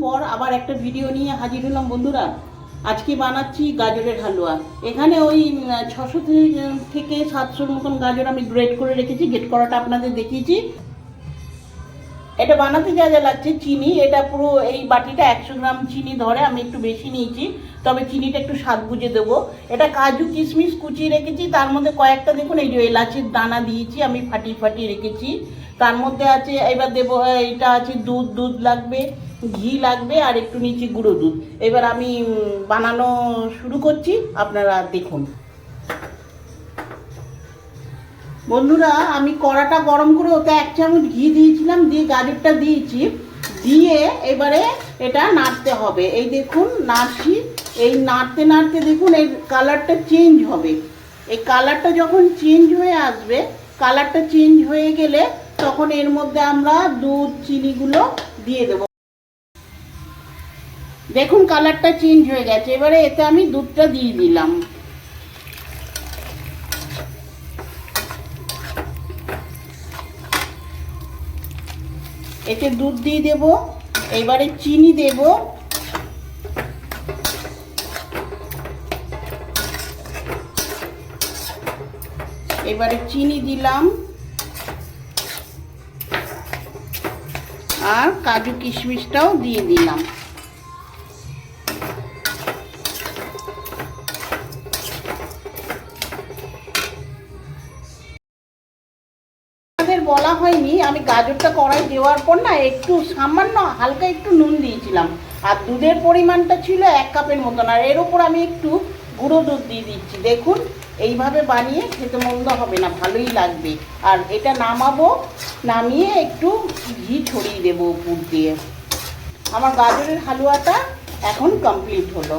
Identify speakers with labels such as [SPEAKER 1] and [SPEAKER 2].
[SPEAKER 1] পর আবার একটা ভিডিও নিয়ে হাজির হলাম বন্ধুরা। আজকে বানাচ্ছি গাজরের হালুয়া। এখানে ওই 600 থেকে 700 মতন গাজর আমি গ্রেট করে রেখেছি। গ্রেট করাটা আপনাদের দেখিয়েছি। এটা বানাতে যা যা লাগছে, চিনি, এটা পুরো এই বাটিটা 100 গ্রাম চিনি ধরে, আমি একটু বেশি নিয়েছি, তবে চিনিটা একটু স্বাদ বুঝে দেবো। এটা কাজু কিশমিশ কুচিয়ে রেখেছি, তার মধ্যে কয়েকটা দেখুন এই যে এলাচের দানা দিয়েছি, আমি ফাটিয়ে ফাটিয়ে রেখেছি। তার মধ্যে আছে, এবার দেবো, এটা আছে দুধ লাগবে, ঘি লাগবে, আর একটু নিচে গুঁড়ো দুধ। এবার আমি বানানো শুরু করছি, আপনারা দেখুন। বন্ধুরা, আমি কড়াটা গরম করে ওতে 1 চামচ ঘি দিয়েছিলাম, দিয়ে গাজরটা দিয়েছি, দিয়ে এবারে এটা নাড়তে হবে। এই দেখুন নাড়ছি, এই নাড়তে নাড়তে দেখুন এই কালারটা চেঞ্জ হবে। এই কালারটা যখন চেঞ্জ হয়ে আসবে, কালারটা চেঞ্জ হয়ে গেলে তখন এর মধ্যে আমরা দুধ চিনিগুলো দিয়ে দেবো। দেখুন কালারটা চেঞ্জ হয়ে গেছে, এবারে এতে আমি দুধটা দিয়ে দিলাম। এতে দুধ দিয়ে দেব, এবারে চিনি দেব, এবারে চিনি দিলাম, আর কাজু কিশমিশটাও দিয়ে দিলাম। বলা হয়নি, আমি গাজরটা কড়াই দেওয়ার পর না একটু সামান্য হালকা একটু নুন দিয়েছিলাম, আর দুধের পরিমাণটা ছিল 1 কাপের মতন, আর এর উপর আমি একটু গুঁড়ো দুধ দিয়ে দিচ্ছি। দেখুন এইভাবে বানিয়ে খেতে মন্দ হবে না, ভালোই লাগবে। আর এটা নামাবো, নামিয়ে একটু ঘি ছড়িয়ে দেবো উপর দিয়ে। আমার গাজরের হালুয়াটা এখন কমপ্লিট হলো।